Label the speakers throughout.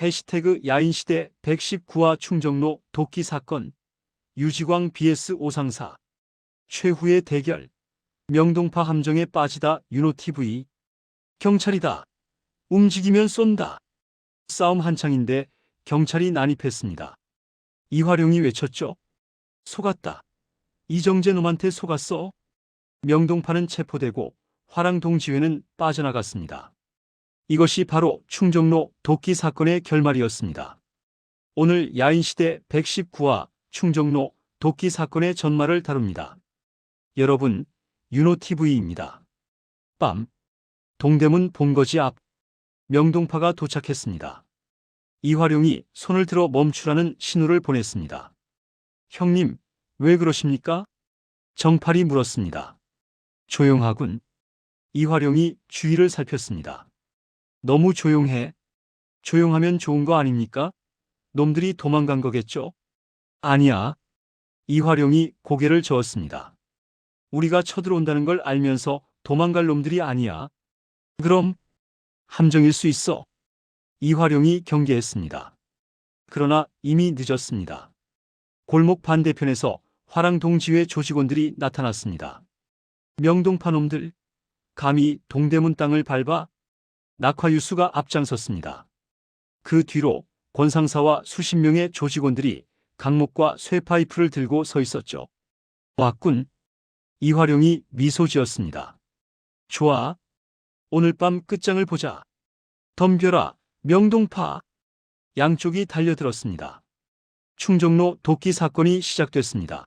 Speaker 1: 해시태그 야인시대 119화 충정로 도끼 사건, 유지광 vs 오상사, 최후의 대결, 명동파 함정에 빠지다 윤호TV, 경찰이다. 움직이면 쏜다. 싸움 한창인데 경찰이 난입했습니다. 이화룡이 외쳤죠. 속았다. 이정재 놈한테 속았어. 명동파는 체포되고 화랑동지회는 빠져나갔습니다. 이것이 바로 충정로 도끼 사건의 결말이었습니다. 오늘 야인시대 119화 충정로 도끼 사건의 전말을 다룹니다. 여러분, 윤호TV입니다. 밤, 동대문 본거지 앞, 명동파가 도착했습니다. 이화룡이 손을 들어 멈추라는 신호를 보냈습니다. 형님, 왜 그러십니까? 정팔이 물었습니다. 조용하군. 이화룡이 주위를 살폈습니다. 너무 조용해. 조용하면 좋은 거 아닙니까? 놈들이 도망간 거겠죠? 아니야. 이화룡이 고개를 저었습니다. 우리가 쳐들어온다는 걸 알면서 도망갈 놈들이 아니야. 그럼 함정일 수 있어. 이화룡이 경계했습니다. 그러나 이미 늦었습니다. 골목 반대편에서 화랑동지회 조직원들이 나타났습니다. 명동파 놈들, 감히 동대문 땅을 밟아? 낙화유수가 앞장섰습니다. 그 뒤로 권상사와 수십 명의 조직원들이 강목과 쇠파이프를 들고 서 있었죠. 왔군. 이화룡이 미소 지었습니다. 좋아. 오늘 밤 끝장을 보자. 덤벼라, 명동파. 양쪽이 달려들었습니다. 충정로 도끼 사건이 시작됐습니다.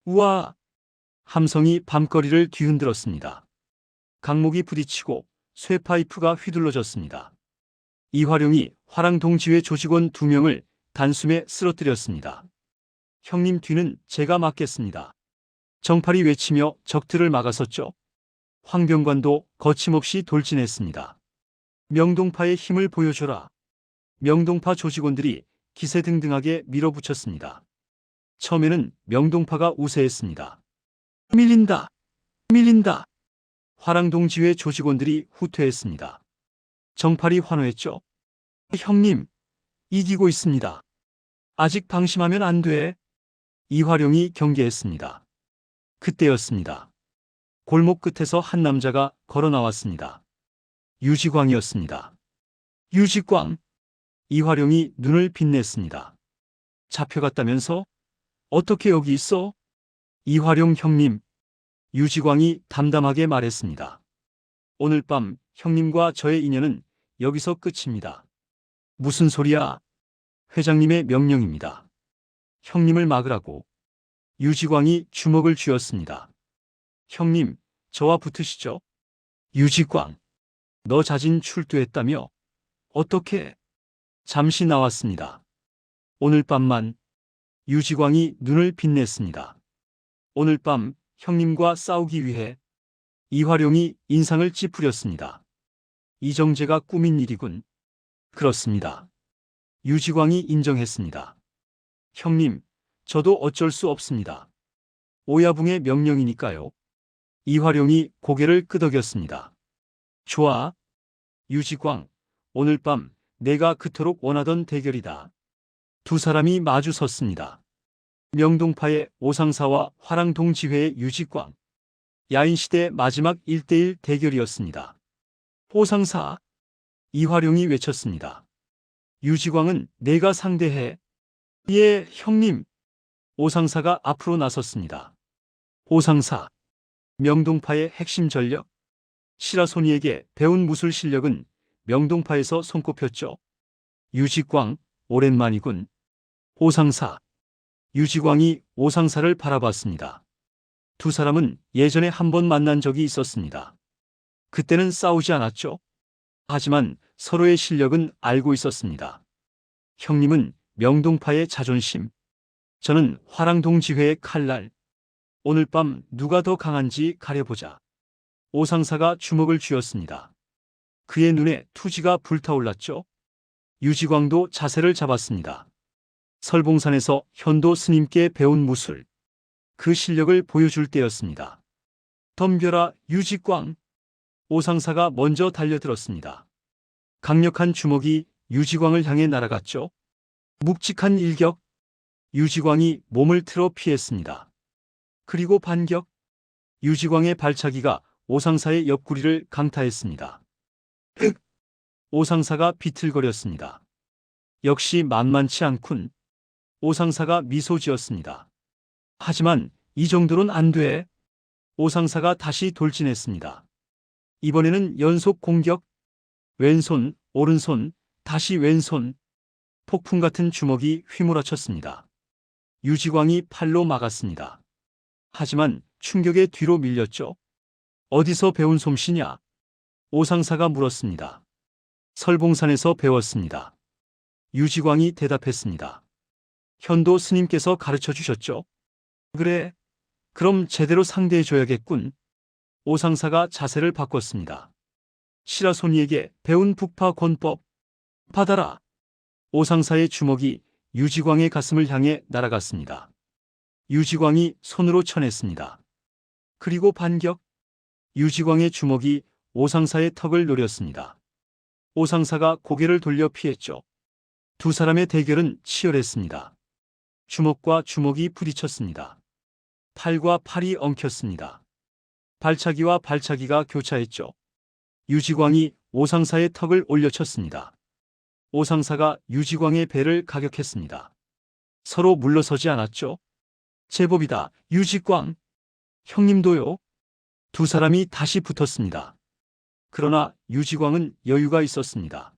Speaker 1: 우와! 함성이 밤거리를 뒤흔들었습니다. 강목이 부딪히고 쇠파이프가 휘둘러졌습니다. 이화룡이 화랑동지회 조직원 2명을 단숨에 쓰러뜨렸습니다. 형님 뒤는 제가 맡겠습니다. 정팔이 외치며 적들을 막아섰죠. 황병관도 거침없이 돌진했습니다. 명동파의 힘을 보여줘라. 명동파 조직원들이 기세등등하게 밀어붙였습니다. 처음에는 명동파가 우세했습니다. 밀린다. 밀린다. 화랑동지회 조직원들이 후퇴했습니다. 정팔이 환호했죠. 형님, 이기고 있습니다. 아직 방심하면 안 돼. 이화룡이 경계했습니다. 그때였습니다. 골목 끝에서 한 남자가 걸어 나왔습니다. 유지광이었습니다. 유지광. 이화룡이 눈을 빛냈습니다. 잡혀갔다면서? 어떻게 여기 있어? 이화룡 형님. 유지광이 담담하게 말했습니다. 오늘 밤 형님과 저의 인연은 여기서 끝입니다. 무슨 소리야? 회장님의 명령입니다. 형님을 막으라고. 유지광이 주먹을 쥐었습니다. 형님, 저와 붙으시죠. 유지광, 너 자진 출두했다며? 어떻게? 잠시 나왔습니다. 오늘 밤만. 유지광이 눈을 빛냈습니다. 오늘 밤 형님과 싸우기 위해. 이화룡이 인상을 찌푸렸습니다. 이정재가 꾸민 일이군. 그렇습니다. 유지광이 인정했습니다. 형님, 저도 어쩔 수 없습니다. 오야붕의 명령이니까요. 이화룡이 고개를 끄덕였습니다. 좋아. 유지광, 오늘 밤 내가 그토록 원하던 대결이다. 두 사람이 마주 섰습니다. 명동파의 오상사와 화랑동지회의 유지광. 야인시대 마지막 1대1 대결이었습니다. 오상사. 이화룡이 외쳤습니다. 유지광은 내가 상대해. 예, 형님. 오상사가 앞으로 나섰습니다. 오상사. 명동파의 핵심 전력. 시라소니에게 배운 무술 실력은 명동파에서 손꼽혔죠. 유지광, 오랜만이군. 오상사. 유지광이 오상사를 바라봤습니다. 두 사람은 예전에 한 번 만난 적이 있었습니다. 그때는 싸우지 않았죠. 하지만 서로의 실력은 알고 있었습니다. 형님은 명동파의 자존심. 저는 화랑동지회의 칼날. 오늘 밤 누가 더 강한지 가려보자. 오상사가 주먹을 쥐었습니다. 그의 눈에 투지가 불타올랐죠. 유지광도 자세를 잡았습니다. 설봉산에서 현도 스님께 배운 무술. 그 실력을 보여줄 때였습니다. 덤벼라, 유지광. 오상사가 먼저 달려들었습니다. 강력한 주먹이 유지광을 향해 날아갔죠. 묵직한 일격. 유지광이 몸을 틀어 피했습니다. 그리고 반격. 유지광의 발차기가 오상사의 옆구리를 강타했습니다. 흑! 오상사가 비틀거렸습니다. 역시 만만치 않군. 오상사가 미소 지었습니다. 하지만 이 정도는 안 돼. 오상사가 다시 돌진했습니다. 이번에는 연속 공격. 왼손, 오른손, 다시 왼손. 폭풍 같은 주먹이 휘몰아쳤습니다. 유지광이 팔로 막았습니다. 하지만 충격에 뒤로 밀렸죠. 어디서 배운 솜씨냐? 오상사가 물었습니다. 설봉산에서 배웠습니다. 유지광이 대답했습니다. 현도 스님께서 가르쳐 주셨죠? 그래, 그럼 제대로 상대해줘야겠군. 오상사가 자세를 바꿨습니다. 시라소니에게 배운 북파 권법 받아라. 오상사의 주먹이 유지광의 가슴을 향해 날아갔습니다. 유지광이 손으로 쳐냈습니다. 그리고 반격. 유지광의 주먹이 오상사의 턱을 노렸습니다. 오상사가 고개를 돌려 피했죠. 두 사람의 대결은 치열했습니다. 주먹과 주먹이 부딪혔습니다. 팔과 팔이 엉켰습니다. 발차기와 발차기가 교차했죠. 유지광이 오상사의 턱을 올려쳤습니다. 오상사가 유지광의 배를 가격했습니다. 서로 물러서지 않았죠. 제법이다, 유지광. 형님도요. 두 사람이 다시 붙었습니다. 그러나 유지광은 여유가 있었습니다.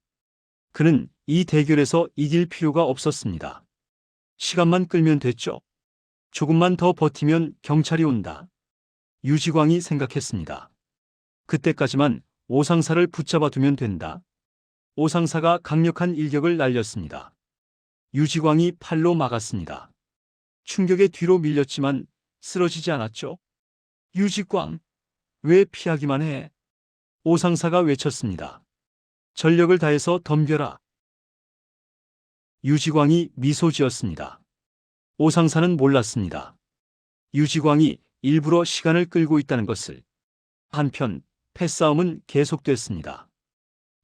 Speaker 1: 그는 이 대결에서 이길 필요가 없었습니다. 시간만 끌면 됐죠. 조금만 더 버티면 경찰이 온다. 유지광이 생각했습니다. 그때까지만 오상사를 붙잡아 두면 된다. 오상사가 강력한 일격을 날렸습니다. 유지광이 팔로 막았습니다. 충격에 뒤로 밀렸지만 쓰러지지 않았죠. 유지광, 왜 피하기만 해? 오상사가 외쳤습니다. 전력을 다해서 덤벼라. 유지광이 미소 지었습니다. 오상사는 몰랐습니다. 유지광이 일부러 시간을 끌고 있다는 것을. 한편 패싸움은 계속됐습니다.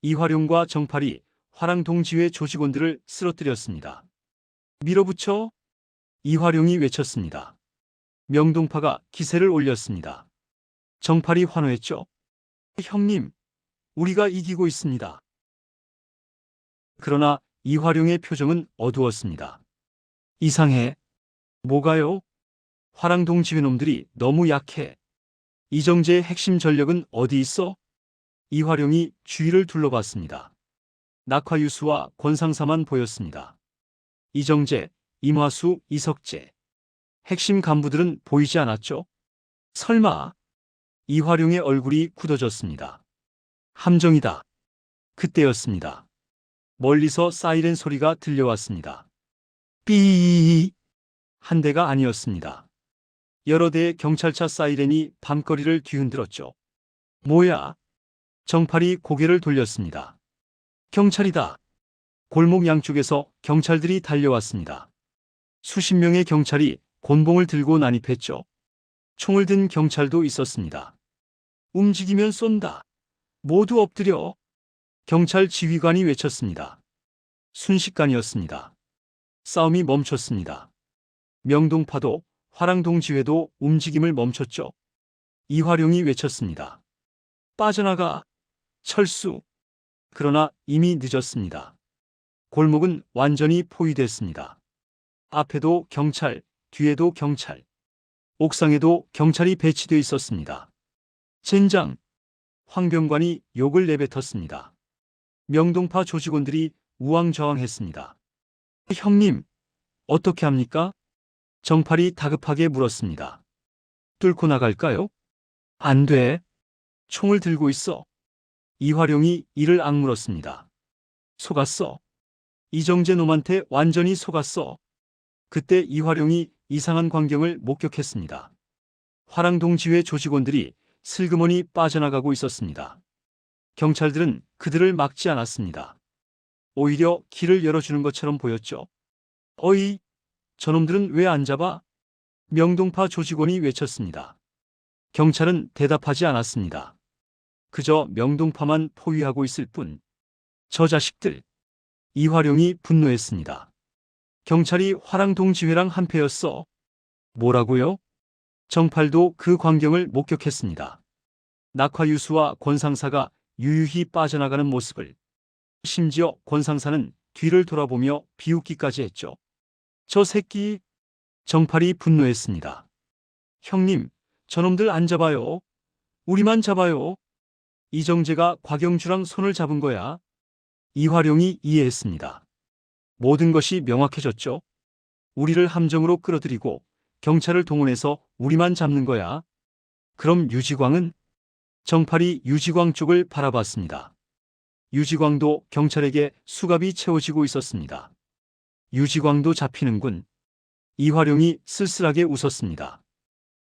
Speaker 1: 이화룡과 정팔이 화랑동지회 조직원들을 쓰러뜨렸습니다. 밀어붙여! 이화룡이 외쳤습니다. 명동파가 기세를 올렸습니다. 정팔이 환호했죠. 형님, 우리가 이기고 있습니다. 그러나 이화룡의 표정은 어두웠습니다. 이상해. 뭐가요? 화랑동지회 놈들이 너무 약해. 이정재의 핵심 전력은 어디 있어? 이화룡이 주위를 둘러봤습니다. 낙화유수와 권상사만 보였습니다. 이정재, 임화수, 이석재. 핵심 간부들은 보이지 않았죠? 설마. 이화룡의 얼굴이 굳어졌습니다. 함정이다. 그때였습니다. 멀리서 사이렌 소리가 들려왔습니다. 삐. 한 대가 아니었습니다. 여러 대의 경찰차 사이렌이 밤거리를 뒤흔들었죠. 뭐야? 정팔이 고개를 돌렸습니다. 경찰이다. 골목 양쪽에서 경찰들이 달려왔습니다. 수십 명의 경찰이 곤봉을 들고 난입했죠. 총을 든 경찰도 있었습니다. 움직이면 쏜다. 모두 엎드려. 경찰 지휘관이 외쳤습니다. 순식간이었습니다. 싸움이 멈췄습니다. 명동파도 화랑동지회도 움직임을 멈췄죠. 이화룡이 외쳤습니다. 빠져나가. 철수. 그러나 이미 늦었습니다. 골목은 완전히 포위됐습니다. 앞에도 경찰, 뒤에도 경찰. 옥상에도 경찰이 배치되어 있었습니다. 젠장! 황병관이 욕을 내뱉었습니다. 명동파 조직원들이 우왕좌왕했습니다. 형님, 어떻게 합니까? 정팔이 다급하게 물었습니다. 뚫고 나갈까요? 안 돼. 총을 들고 있어. 이화룡이 이를 악물었습니다. 속았어. 이정재 놈한테 완전히 속았어. 그때 이화룡이 이상한 광경을 목격했습니다. 화랑동지회 조직원들이 슬그머니 빠져나가고 있었습니다. 경찰들은 그들을 막지 않았습니다. 오히려 길을 열어주는 것처럼 보였죠. 어이, 저놈들은 왜 안 잡아? 명동파 조직원이 외쳤습니다. 경찰은 대답하지 않았습니다. 그저 명동파만 포위하고 있을 뿐. 저 자식들. 이화룡이 분노했습니다. 경찰이 화랑동 지회랑 한패였어. 뭐라고요? 정팔도 그 광경을 목격했습니다. 낙화유수와 권상사가 유유히 빠져나가는 모습을. 심지어 권상사는 뒤를 돌아보며 비웃기까지 했죠. 저 새끼! 정팔이 분노했습니다. 형님, 저놈들 안 잡아요. 우리만 잡아요. 이정재가 곽영주랑 손을 잡은 거야. 이화룡이 이해했습니다. 모든 것이 명확해졌죠. 우리를 함정으로 끌어들이고 경찰을 동원해서 우리만 잡는 거야. 그럼 유지광은? 정팔이 유지광 쪽을 바라봤습니다. 유지광도 경찰에게 수갑이 채워지고 있었습니다. 유지광도 잡히는군. 이화룡이 쓸쓸하게 웃었습니다.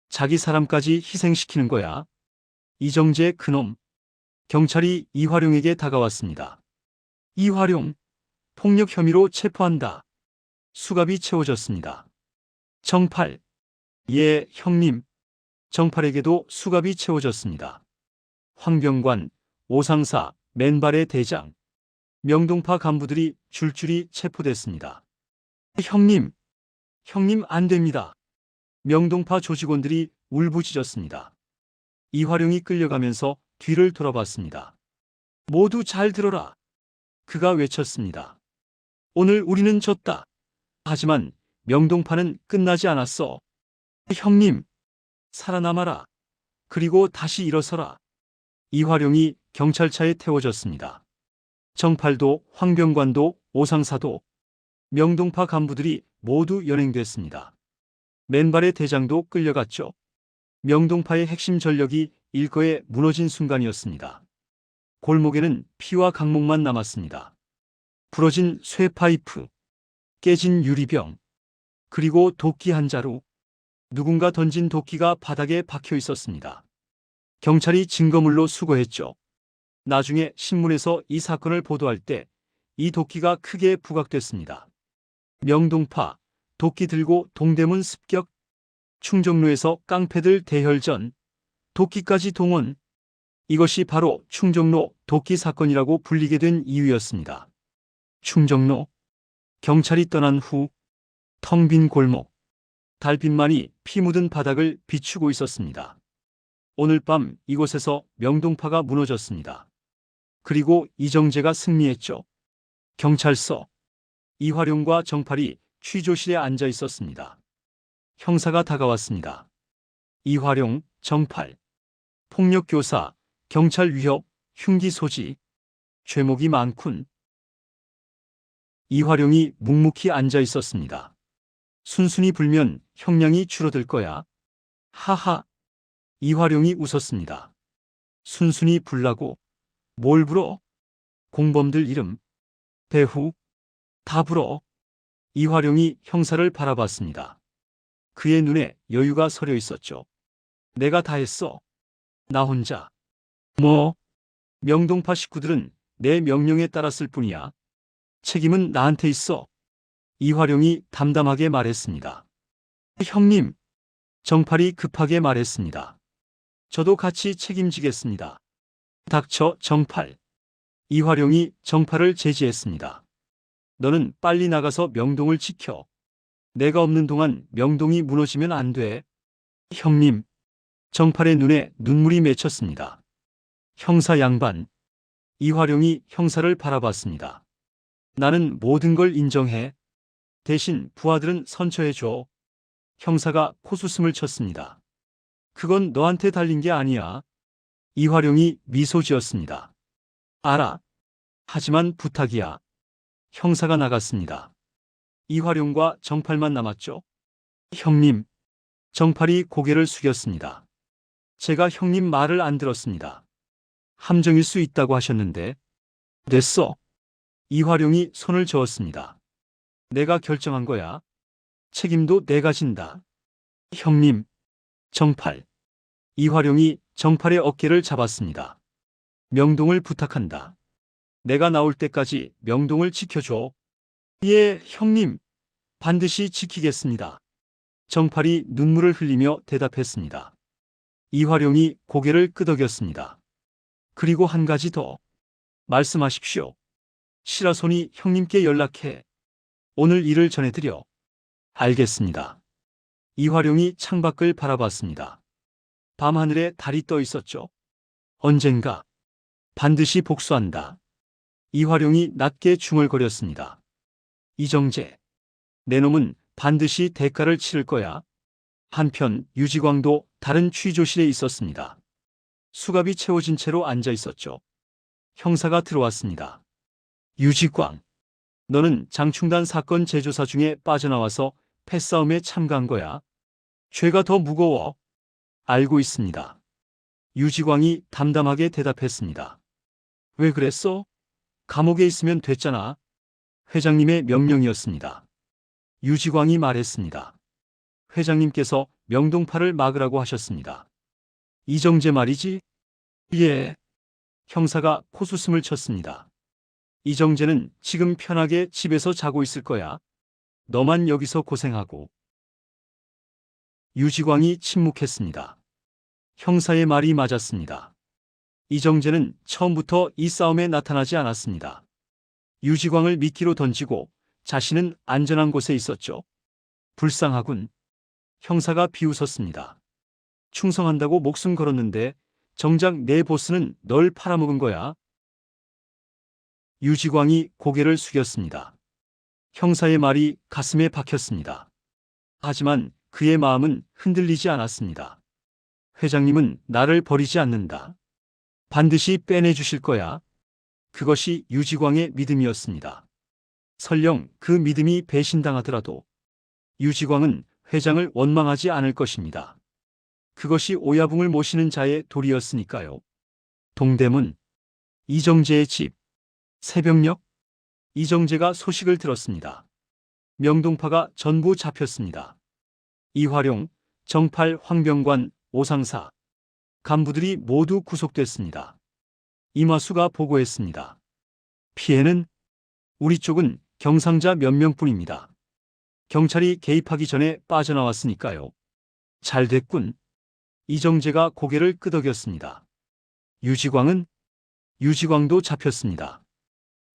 Speaker 1: 자기 사람까지 희생시키는 거야. 이정재 그놈. 경찰이 이화룡에게 다가왔습니다. 이화룡, 폭력 혐의로 체포한다. 수갑이 채워졌습니다. 정팔. 예, 형님. 정팔에게도 수갑이 채워졌습니다. 황병관, 오상사, 맨발의 대장, 명동파 간부들이 줄줄이 체포됐습니다. 형님, 형님 안 됩니다. 명동파 조직원들이 울부짖었습니다. 이화룡이 끌려가면서 뒤를 돌아봤습니다. 모두 잘 들어라. 그가 외쳤습니다. 오늘 우리는 졌다. 하지만 명동파는 끝나지 않았어. 형님, 살아남아라. 그리고 다시 일어서라. 이화룡이 경찰차에 태워졌습니다. 정팔도 황병관도 오상사도 명동파 간부들이 모두 연행됐습니다. 맨발의 대장도 끌려갔죠. 명동파의 핵심 전력이 일거에 무너진 순간이었습니다. 골목에는 피와 강목만 남았습니다. 부러진 쇠파이프, 깨진 유리병, 그리고 도끼 한 자루. 누군가 던진 도끼가 바닥에 박혀 있었습니다. 경찰이 증거물로 수거했죠. 나중에 신문에서 이 사건을 보도할 때 이 도끼가 크게 부각됐습니다. 명동파, 도끼 들고 동대문 습격, 충정로에서 깡패들 대혈전, 도끼까지 동원. 이것이 바로 충정로 도끼 사건이라고 불리게 된 이유였습니다. 충정로. 경찰이 떠난 후 텅 빈 골목, 달빛만이 피 묻은 바닥을 비추고 있었습니다. 오늘 밤 이곳에서 명동파가 무너졌습니다. 그리고 이정재가 승리했죠. 경찰서. 이화룡과 정팔이 취조실에 앉아 있었습니다. 형사가 다가왔습니다. 이화룡, 정팔. 폭력교사, 경찰 위협, 흉기 소지. 죄목이 많군. 이화룡이 묵묵히 앉아 있었습니다. 순순히 불면 형량이 줄어들 거야. 하하. 이화룡이 웃었습니다. 순순히 불라고. 뭘 불어? 공범들 이름, 배후, 다 불어. 이화룡이 형사를 바라봤습니다. 그의 눈에 여유가 서려 있었죠. 내가 다 했어. 나 혼자. 뭐? 명동파 식구들은 내 명령에 따랐을 뿐이야. 책임은 나한테 있어. 이화룡이 담담하게 말했습니다. 형님. 정팔이 급하게 말했습니다. 저도 같이 책임지겠습니다. 닥쳐, 정팔. 이화룡이 정팔을 제지했습니다. 너는 빨리 나가서 명동을 지켜. 내가 없는 동안 명동이 무너지면 안 돼. 형님. 정팔의 눈에 눈물이 맺혔습니다. 형사 양반. 이화룡이 형사를 바라봤습니다. 나는 모든 걸 인정해. 대신 부하들은 선처해줘. 형사가 코웃음을 쳤습니다. 그건 너한테 달린 게 아니야. 이화룡이 미소 지었습니다. 알아. 하지만 부탁이야. 형사가 나갔습니다. 이화룡과 정팔만 남았죠. 형님. 정팔이 고개를 숙였습니다. 제가 형님 말을 안 들었습니다. 함정일 수 있다고 하셨는데. 됐어. 이화룡이 손을 저었습니다. 내가 결정한 거야. 책임도 내가 진다. 형님. 정팔. 이화룡이 정팔의 어깨를 잡았습니다. 명동을 부탁한다. 내가 나올 때까지 명동을 지켜줘. 예, 형님. 반드시 지키겠습니다. 정팔이 눈물을 흘리며 대답했습니다. 이화룡이 고개를 끄덕였습니다. 그리고 한 가지 더. 말씀하십시오. 시라손이 형님께 연락해. 오늘 일을 전해드려. 알겠습니다. 이화룡이 창밖을 바라봤습니다. 밤하늘에 달이 떠 있었죠. 언젠가 반드시 복수한다. 이화룡이 낮게 중얼거렸습니다. 이정재, 내 놈은 반드시 대가를 치를 거야. 한편 유지광도 다른 취조실에 있었습니다. 수갑이 채워진 채로 앉아 있었죠. 형사가 들어왔습니다. 유지광, 너는 장충단 사건 재조사 중에 빠져나와서 패싸움에 참가한 거야. 죄가 더 무거워. 알고 있습니다. 유지광이 담담하게 대답했습니다. 왜 그랬어? 감옥에 있으면 됐잖아. 회장님의 명령이었습니다. 유지광이 말했습니다. 회장님께서 명동파를 막으라고 하셨습니다. 이정재 말이지? 예. 형사가 코웃음을 쳤습니다. 이정재는 지금 편하게 집에서 자고 있을 거야. 너만 여기서 고생하고. 유지광이 침묵했습니다. 형사의 말이 맞았습니다. 이정재는 처음부터 이 싸움에 나타나지 않았습니다. 유지광을 미끼로 던지고 자신은 안전한 곳에 있었죠. 불쌍하군. 형사가 비웃었습니다. 충성한다고 목숨 걸었는데 정작 내 보스는 널 팔아먹은 거야. 유지광이 고개를 숙였습니다. 형사의 말이 가슴에 박혔습니다. 하지만 그의 마음은 흔들리지 않았습니다. 회장님은 나를 버리지 않는다. 반드시 빼내주실 거야. 그것이 유지광의 믿음이었습니다. 설령 그 믿음이 배신당하더라도 유지광은 회장을 원망하지 않을 것입니다. 그것이 오야붕을 모시는 자의 도리였으니까요. 동대문, 이정재의 집, 새벽녘, 이정재가 소식을 들었습니다. 명동파가 전부 잡혔습니다. 이화룡, 정팔, 황병관, 오상사, 간부들이 모두 구속됐습니다. 이마수가 보고했습니다. 피해는 우리 쪽은 경상자 몇 명뿐입니다. 경찰이 개입하기 전에 빠져나왔으니까요. 잘 됐군. 이정재가 고개를 끄덕였습니다. 유지광도 잡혔습니다.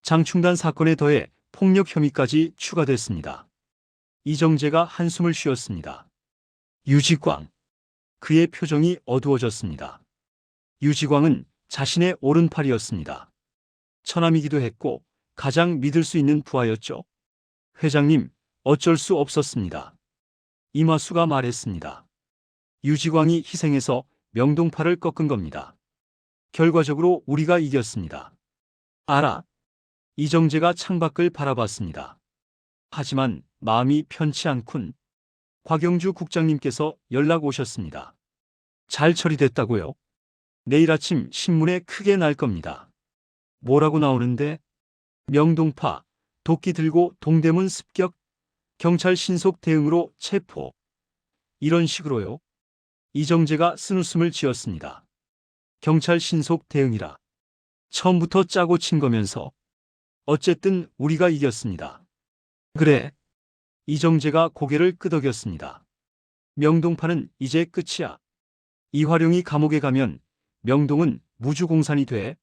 Speaker 1: 장충단 사건에 더해 폭력 혐의까지 추가됐습니다. 이정재가 한숨을 쉬었습니다. 유지광. 그의 표정이 어두워졌습니다. 유지광은 자신의 오른팔이었습니다. 처남이기도 했고 가장 믿을 수 있는 부하였죠. 회장님, 어쩔 수 없었습니다. 이마수가 말했습니다. 유지광이 희생해서 명동파를 꺾은 겁니다. 결과적으로 우리가 이겼습니다. 알아. 이정재가 창밖을 바라봤습니다. 하지만 마음이 편치 않군. 곽영주 국장님께서 연락 오셨습니다. 잘 처리됐다고요? 내일 아침 신문에 크게 날 겁니다. 뭐라고 나오는데? 명동파, 도끼 들고 동대문 습격, 경찰 신속 대응으로 체포. 이런 식으로요. 이정재가 쓴웃음을 지었습니다. 경찰 신속 대응이라. 처음부터 짜고 친 거면서. 어쨌든 우리가 이겼습니다. 그래. 이정재가 고개를 끄덕였습니다. 명동파는 이제 끝이야. 이화룡이 감옥에 가면 명동은 무주공산이 돼.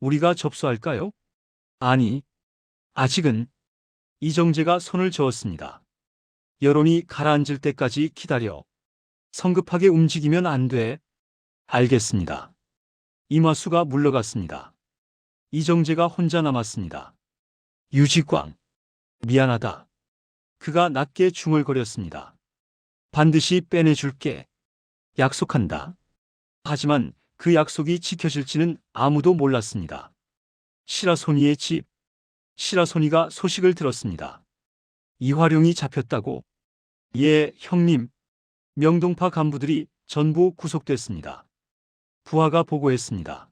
Speaker 1: 우리가 접수할까요? 아니, 아직은. 이정재가 손을 저었습니다. 여론이 가라앉을 때까지 기다려. 성급하게 움직이면 안 돼. 알겠습니다. 이마수가 물러갔습니다. 이정재가 혼자 남았습니다. 유지광, 미안하다. 그가 낮게 중얼거렸습니다. 반드시 빼내줄게. 약속한다. 하지만 그 약속이 지켜질지는 아무도 몰랐습니다. 시라소니의 집. 시라소니가 소식을 들었습니다. 이화룡이 잡혔다고. 예, 형님. 명동파 간부들이 전부 구속됐습니다. 부하가 보고했습니다.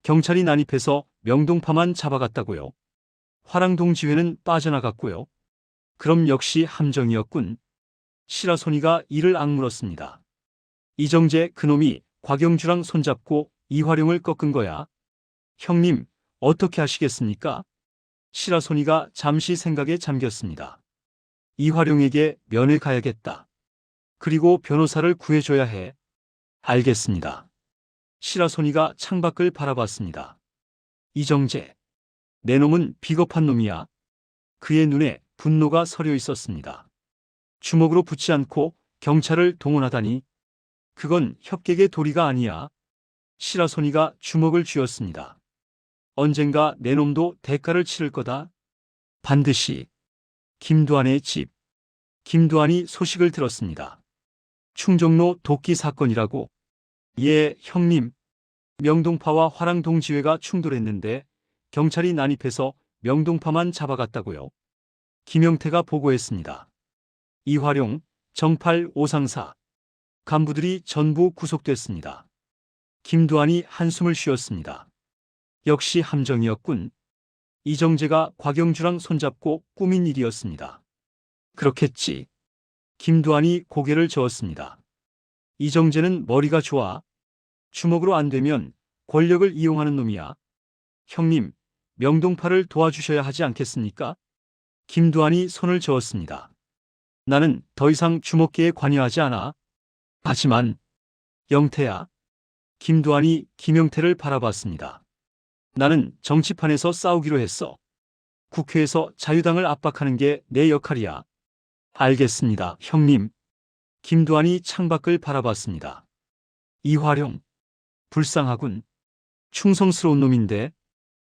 Speaker 1: 경찰이 난입해서 명동파만 잡아갔다고요. 화랑동 지회는 빠져나갔고요. 그럼 역시 함정이었군. 시라소니가 이를 악물었습니다. 이정재 그놈이 곽영주랑 손잡고 이화룡을 꺾은 거야. 형님, 어떻게 하시겠습니까? 시라소니가 잠시 생각에 잠겼습니다. 이화룡에게 면회 가야겠다. 그리고 변호사를 구해줘야 해. 알겠습니다. 시라소니가 창밖을 바라봤습니다. 이정재. 내 놈은 비겁한 놈이야. 그의 눈에 분노가 서려 있었습니다. 주먹으로 붙지 않고 경찰을 동원하다니. 그건 협객의 도리가 아니야. 시라소니가 주먹을 쥐었습니다. 언젠가 내 놈도 대가를 치를 거다. 반드시. 김두한의 집. 김두한이 소식을 들었습니다. 충정로 도끼 사건이라고. 예, 형님. 명동파와 화랑동지회가 충돌했는데 경찰이 난입해서 명동파만 잡아갔다고요. 김영태가 보고했습니다. 이화룡, 정팔, 오상사 간부들이 전부 구속됐습니다. 김두한이 한숨을 쉬었습니다. 역시 함정이었군. 이정재가 곽영주랑 손잡고 꾸민 일이었습니다. 그렇겠지. 김두한이 고개를 저었습니다. 이정재는 머리가 좋아. 주먹으로 안 되면 권력을 이용하는 놈이야. 형님, 명동파를 도와주셔야 하지 않겠습니까? 김두한이 손을 저었습니다. 나는 더 이상 주먹계에 관여하지 않아. 하지만 영태야. 김두한이 김영태를 바라봤습니다. 나는 정치판에서 싸우기로 했어. 국회에서 자유당을 압박하는 게 내 역할이야. 알겠습니다, 형님. 김두한이 창밖을 바라봤습니다. 이화룡. 불쌍하군. 충성스러운 놈인데.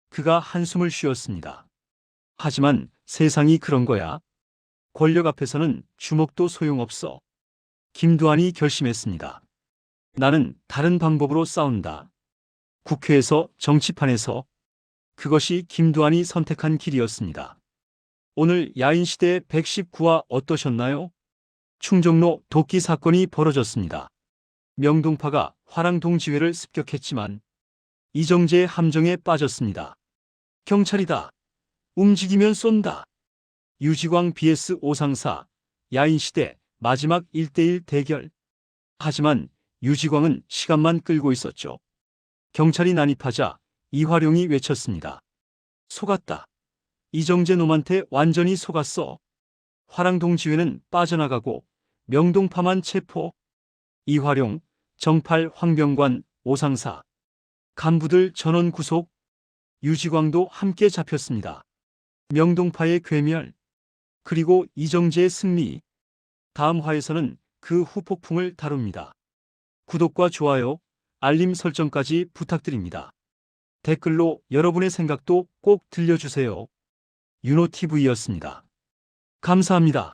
Speaker 1: 그가 한숨을 쉬었습니다. 하지만 세상이 그런 거야. 권력 앞에서는 주먹도 소용없어. 김두한이 결심했습니다. 나는 다른 방법으로 싸운다. 국회에서, 정치판에서. 그것이 김두한이 선택한 길이었습니다. 오늘 야인시대 119화 어떠셨나요? 충정로 도끼 사건이 벌어졌습니다. 명동파가 화랑동지회를 습격했지만 이정재의 함정에 빠졌습니다. 경찰이다. 움직이면 쏜다. 유지광 vs 오상사, 야인시대 마지막 1대1 대결. 하지만 유지광은 시간만 끌고 있었죠. 경찰이 난입하자 이화룡이 외쳤습니다. 속았다. 이정재 놈한테 완전히 속았어. 화랑동지회는 빠져나가고 명동파만 체포. 이화룡, 정팔, 황병관, 오상사 간부들 전원 구속. 유지광도 함께 잡혔습니다. 명동파의 괴멸, 그리고 이정재의 승리. 다음 화에서는 그 후폭풍을 다룹니다. 구독과 좋아요, 알림 설정까지 부탁드립니다. 댓글로 여러분의 생각도 꼭 들려주세요. 윤호TV였습니다. 감사합니다.